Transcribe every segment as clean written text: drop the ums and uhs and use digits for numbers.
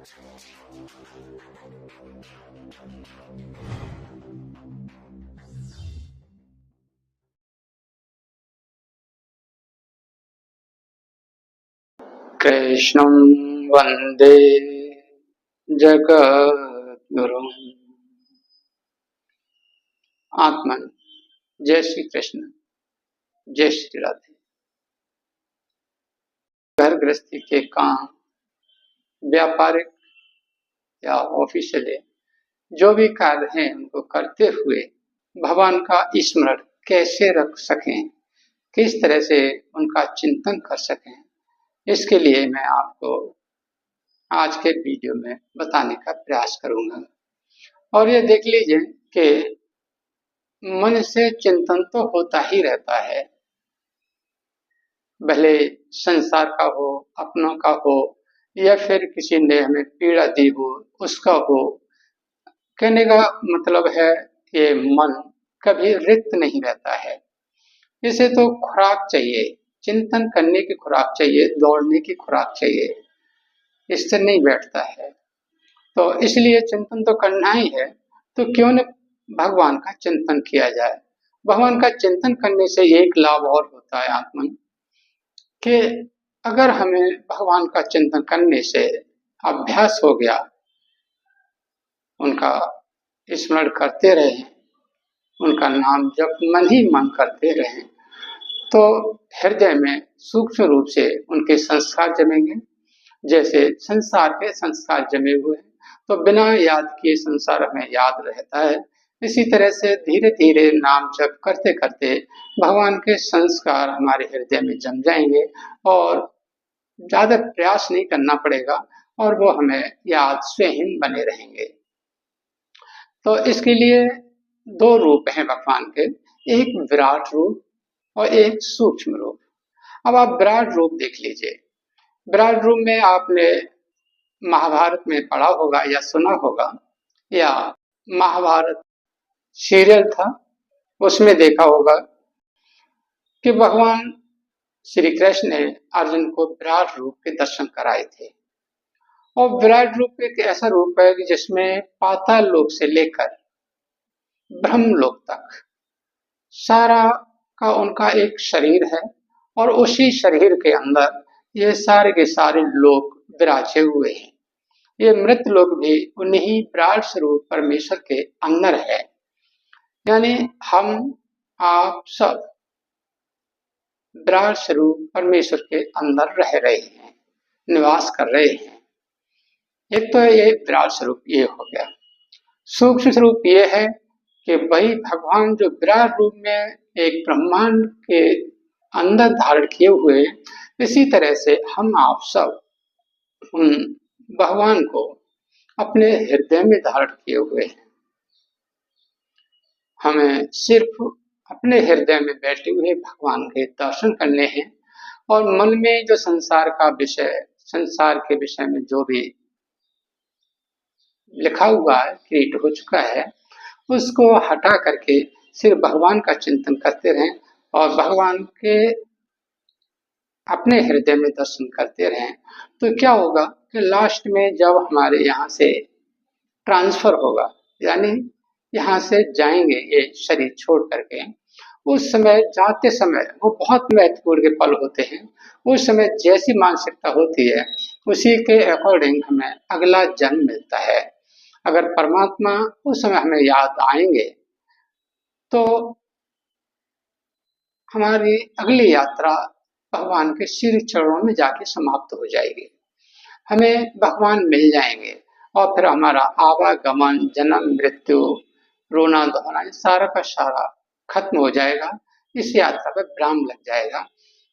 कृष्णं वन्दे जगद्गुरुम्। आत्मन जय श्री कृष्ण, जय श्री राधे। घर गृहस्थी के काम, व्यापारिक या ऑफिशियल जो भी कार्य हैं उनको करते हुए भगवान का स्मरण कैसे रख सकें, किस तरह से उनका चिंतन कर सकें, इसके लिए मैं आपको आज के वीडियो में बताने का प्रयास करूंगा। और ये देख लीजिए कि मन से चिंतन तो होता ही रहता है, भले संसार का हो, अपनों का हो, या फिर किसी ने हमें पीड़ा दी हो उसका हो। कहने का मतलब है कि मन कभी रिक्त नहीं रहता है। इसे तो खुराक चाहिए, चिंतन करने की खुराक चाहिए, दौड़ने की खुराक चाहिए, इससे नहीं बैठता है। तो इसलिए चिंतन तो करना ही है, तो क्यों न भगवान का चिंतन किया जाए। भगवान का चिंतन करने से एक लाभ और होता है आत्मन, कि अगर हमें भगवान का चिंतन करने से अभ्यास हो गया, उनका स्मरण करते रहे, उनका नाम जब मन ही मन करते रहे, तो हृदय में सूक्ष्म रूप से उनके संस्कार जमेंगे। जैसे संसार के संस्कार जमे हुए हैं, तो बिना याद किए संसार हमें याद रहता है। इसी तरह से धीरे धीरे नाम जप करते करते भगवान के संस्कार हमारे हृदय में जम जाएंगे और ज्यादा प्रयास नहीं करना पड़ेगा और वो हमें याद स्वयं बने रहेंगे। तो इसके लिए दो रूप हैं भगवान के, एक विराट रूप और एक सूक्ष्म रूप। अब आप विराट रूप देख लीजिए। विराट रूप में आपने महाभारत में पढ़ा होगा या सुना होगा, या महाभारत सीरियल था उसमें देखा होगा कि भगवान श्री कृष्ण ने अर्जुन को विराट रूप के दर्शन कराए थे। और विराट रूप एक ऐसा रूप है कि जिसमें पाताल लोक से लेकर ब्रह्म लोक तक सारा का उनका एक शरीर है, और उसी शरीर के अंदर ये सारे के सारे लोक विराजे हुए हैं। ये मृत लोक भी उन्हीं विराट स्वरूप परमेश्वर के अंदर है। यानी हम आप सब विराट स्वरूप परमेश्वर के अंदर रह रहे हैं, निवास कर रहे हैं। एक तो ये विराट स्वरूप ये हो गया। सूक्ष्म स्वरूप ये है कि वही भगवान जो विराट रूप में एक ब्रह्मांड के अंदर धारण किए हुए, इसी तरह से हम आप सब उन भगवान को अपने हृदय में धारण किए हुए हैं। हमें सिर्फ अपने हृदय में बैठे हुए भगवान के दर्शन करने हैं, और मन में जो संसार का विषय, संसार के विषय में जो भी लिखा हुआ है, क्रिएट हो चुका है, उसको हटा करके सिर्फ भगवान का चिंतन करते रहें और भगवान के अपने हृदय में दर्शन करते रहें। तो क्या होगा कि लास्ट में जब हमारे यहाँ से ट्रांसफर होगा, यानी यहाँ से जाएंगे ये शरीर छोड़ करके, उस समय जाते समय वो बहुत महत्वपूर्ण के पल होते हैं। उस समय जैसी मानसिकता होती है उसी के अकॉर्डिंग हमें अगला जन्म मिलता है। अगर परमात्मा उस समय हमें याद आएंगे तो हमारी अगली यात्रा भगवान के श्री चरणों में जाके समाप्त हो जाएगी। हमें भगवान मिल जाएंगे और फिर हमारा आवागमन, जन्म, मृत्यु, रोना धोना सारा का सारा खत्म हो जाएगा। इस यात्रा पर विराम लग जाएगा।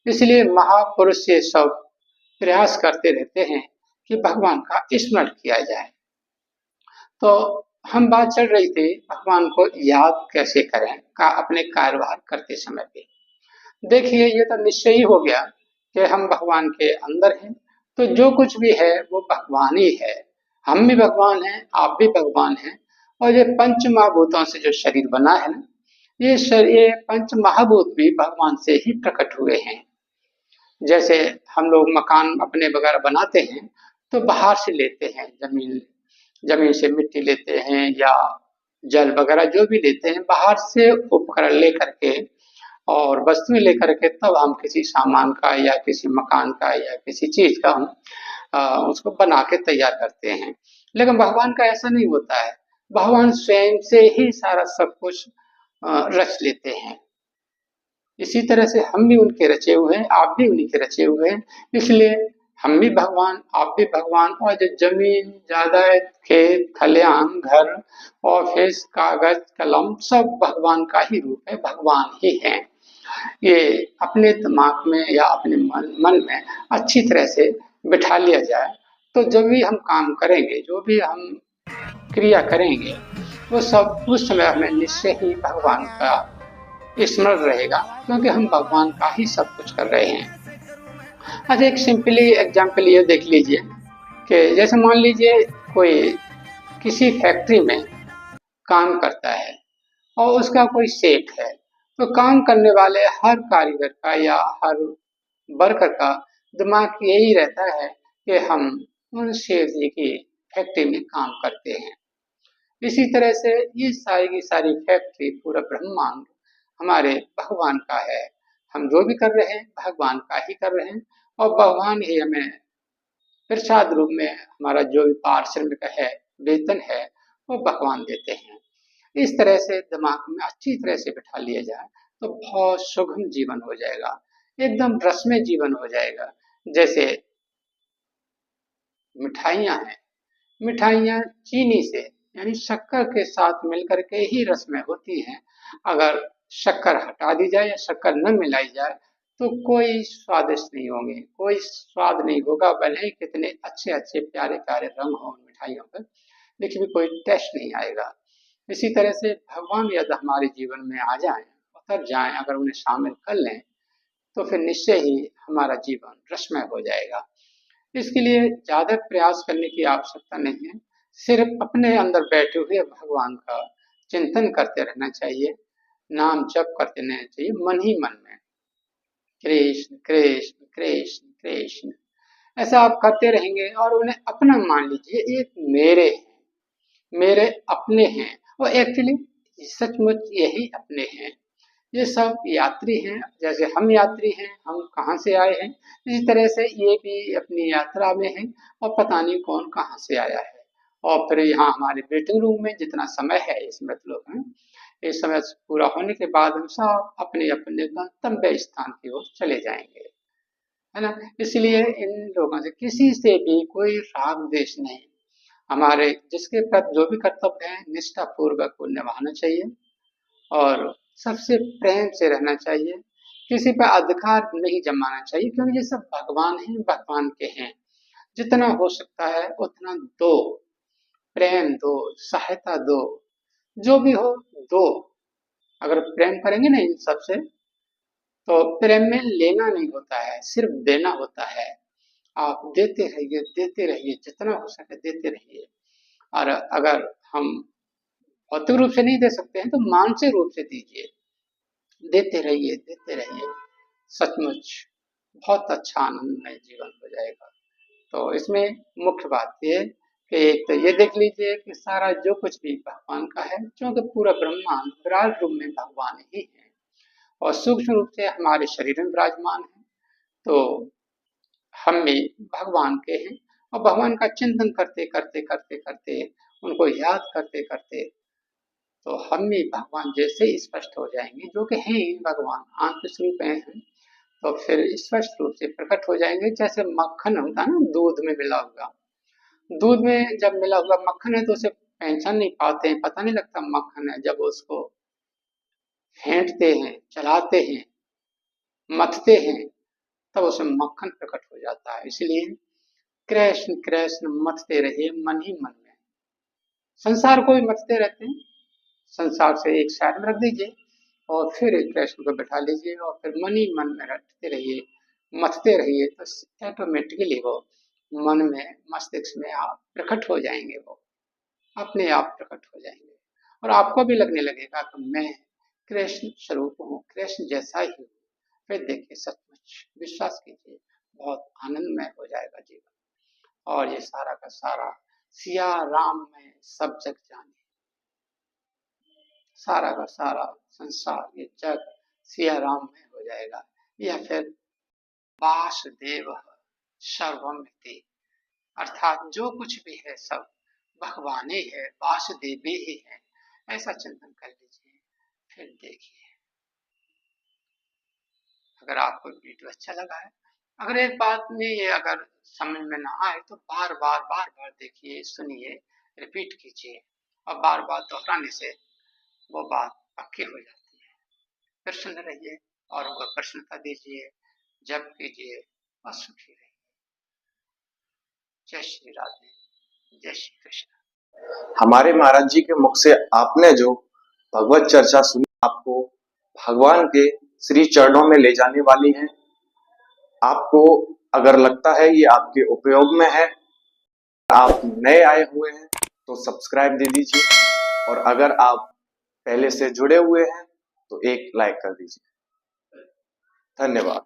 इसलिए महापुरुष ये सब प्रयास करते रहते हैं कि भगवान का स्मरण किया जाए। तो हम बात चल रही थी भगवान को याद कैसे करें का अपने कार्यभार करते समय पे। देखिए ये तो निश्चय ही हो गया कि हम भगवान के अंदर हैं, तो जो कुछ भी है वो भगवान ही है। हम भी भगवान हैं, आप भी भगवान हैं। और ये पंच महाभूतों से जो शरीर बना है ना, ये शरीर पंच महाभूत भी भगवान से ही प्रकट हुए हैं। जैसे हम लोग मकान अपने वगैरह बनाते हैं तो बाहर से लेते हैं, जमीन से मिट्टी लेते हैं या जल वगैरह जो भी लेते हैं, बाहर से उपकरण लेकर के और वस्तुएं लेकर के तब हम किसी सामान का या किसी मकान का या किसी चीज का हम उसको बना के तैयार करते हैं। लेकिन भगवान का ऐसा नहीं होता है। भगवान स्वयं से ही सारा सब कुछ रच लेते हैं। इसी तरह से हम भी उनके रचे हुए हैं, आप भी उन्हीं के रचे हुए हैं। इसलिए हम भी भगवान, आप भी भगवान, और जो जमीन, जायदाद, खेत, खलिहान, घर, ऑफिस, कागज, कलम सब भगवान का ही रूप है, भगवान ही है। ये अपने दिमाग में या अपने मन में अच्छी तरह से बिठा लिया जाए, तो जब भी हम काम करेंगे, जो भी हम क्रिया करेंगे, वो सब उस समय हमें निश्चय ही भगवान का स्मरण रहेगा, क्योंकि हम भगवान का ही सब कुछ कर रहे हैं। अच्छा, एक सिंपली एग्जाम्पल ये देख लीजिए कि जैसे मान लीजिए कोई किसी फैक्ट्री में काम करता है और उसका कोई सेठ है, तो काम करने वाले हर कारीगर का या हर वर्कर का दिमाग यही रहता है कि हम उन सेठ जी की फैक्ट्री में काम करते हैं। इसी तरह से ये सारी की सारी फैक्ट्री, पूरा ब्रह्मांड हमारे भगवान का है। हम जो भी कर रहे हैं भगवान का ही कर रहे हैं, और भगवान ही हमें प्रसाद रूप में हमारा जो भी पारिश्रमिक है, वेतन है, वो भगवान देते हैं। इस तरह से दिमाग में अच्छी तरह से बिठा लिया जाए तो बहुत सुगम जीवन हो जाएगा, एकदम रसमय जीवन हो जाएगा। जैसे मिठाइयाँ हैं, मिठाइयाँ चीनी से यानी शक्कर के साथ मिलकर के ही रसमय होती हैं। अगर शक्कर हटा दी जाए या शक्कर न मिलाई जाए तो कोई स्वादिष्ट नहीं होंगे, कोई स्वाद नहीं होगा, भले ही कितने अच्छे अच्छे प्यारे प्यारे रंग हों उन मिठाइयों पर, लेकिन भी कोई टेस्ट नहीं आएगा। इसी तरह से भगवान यदि हमारे जीवन में आ जाएं, उतर जाएं, अगर उन्हें शामिल कर लें, तो फिर निश्चय ही हमारा जीवन रसमय हो जाएगा। इसके लिए ज्यादा प्रयास करने की आवश्यकता नहीं है, सिर्फ अपने अंदर बैठे हुए भगवान का चिंतन करते रहना चाहिए, नाम जप करते रहना चाहिए मन ही मन में, कृष्ण कृष्ण कृष्ण कृष्ण। ऐसा आप करते रहेंगे और उन्हें अपना मान लीजिए, एक मेरे अपने हैं, और एक्चुअली सचमुच यही अपने हैं। ये सब यात्री हैं, जैसे हम यात्री हैं, हम कहाँ से आए हैं, इसी तरह से ये भी अपनी यात्रा में हैं और पता नहीं कौन कहाँ से आया है। और फिर यहाँ हमारे वेटिंग रूम में जितना समय है इस मृतलोक में, इस समय पूरा होने के बाद हम सब अपने अपने गंतव्य स्थान की ओर चले जाएंगे, है ना। इसलिए इन लोगों से किसी से भी कोई राग द्वेष नहीं, हमारे जिसके प्रति जो भी कर्तव्य है निष्ठा पूर्वक को निभाना चाहिए और सबसे प्रेम से रहना चाहिए। किसी पर अधिकार नहीं जमाना चाहिए, क्योंकि ये सब भगवान हैं, भगवान के हैं। जितना हो सकता है उतना दो, प्रेम दो, सहायता दो, जो भी हो दो। अगर प्रेम करेंगे ना इन सबसे, तो प्रेम में लेना नहीं होता है, सिर्फ देना होता है। आप देते रहिए, जितना हो सके देते रहिए। और अगर हम भौतिक रूप से नहीं दे सकते हैं तो मानसिक रूप से दीजिए, देते रहिए देते रहिए, सचमुच बहुत अच्छा आनंदमय जीवन हो जाएगा। तो इसमें मुख्य बात ये कि एक तो ये देख लीजिए कि सारा जो कुछ भी भगवान का है, क्योंकि पूरा ब्रह्मांड विराट रूप में भगवान ही है और सूक्ष्म रूप से हमारे शरीर में विराजमान है। तो हम भी भगवान के हैं और भगवान का चिंतन करते करते करते करते, उनको याद करते करते, तो हम भी भगवान जैसे स्पष्ट हो जाएंगे, जो कि हैं भगवान आंतरिक रूप में हैं। तो फिर स्पष्ट रूप से प्रकट हो जाएंगे। जैसे मक्खन होता है ना दूध में मिला हुआ, दूध में जब मिला हुआ मक्खन है तो उसे पहचान नहीं पाते हैं, पता नहीं लगता मक्खन है। जब उसको फेंटते हैं, चलाते हैं, मथते हैं, तब उसमें मक्खन प्रकट हो जाता है। इसलिए कृष्ण कृष्ण मथते रहिए मन ही मन में। संसार को भी मथते रहते हैं, संसार से एक साइड में रख दीजिए और फिर कृष्ण को बैठा लीजिए और फिर मन ही मन में रटते रहिए, मथते रहिए, तो ऑटोमेटिकली वो मन में, मस्तिष्क में आप प्रकट हो जाएंगे, वो अपने आप प्रकट हो जाएंगे और आपको भी लगने लगेगा कि मैं कृष्ण स्वरूप हूँ, कृष्ण जैसा ही हूँ। फिर देखिए, सचमुच विश्वास कीजिए, बहुत आनंदमय हो जाएगा जीवन। और ये सारा का सारा सिया राम में सब जग जाने, सारा का सारा संसार ये जग सिया राम में हो जाएगा। या फिर वासुदेव सर्वमिति, अर्थात जो कुछ भी है सब भगवान ही है, वासुदेव ही है, ऐसा चिंतन कर लीजिए। फिर देखिए, अगर आपको वीडियो अच्छा लगा है, अगर एक बात में ये अगर समझ में ना आए तो बार बार देखिए, सुनिए, रिपीट कीजिए, और बार बार दोहराने से वो बात पक्की हो जाती है। प्रसन्न रहिए और उनको प्रसन्नता दीजिए, जप कीजिए और सुखी रहिए। जय श्री राधे, जय श्री कृष्ण। हमारे महाराज जी के मुख से आपने जो भगवत चर्चा सुनी, आपको भगवान के श्री चरणों में ले जाने वाली है। आपको अगर लगता है ये आपके उपयोग में है, आप नए आए हुए हैं तो सब्सक्राइब दे दीजिए, और अगर आप पहले से जुड़े हुए हैं तो एक लाइक कर दीजिए। धन्यवाद।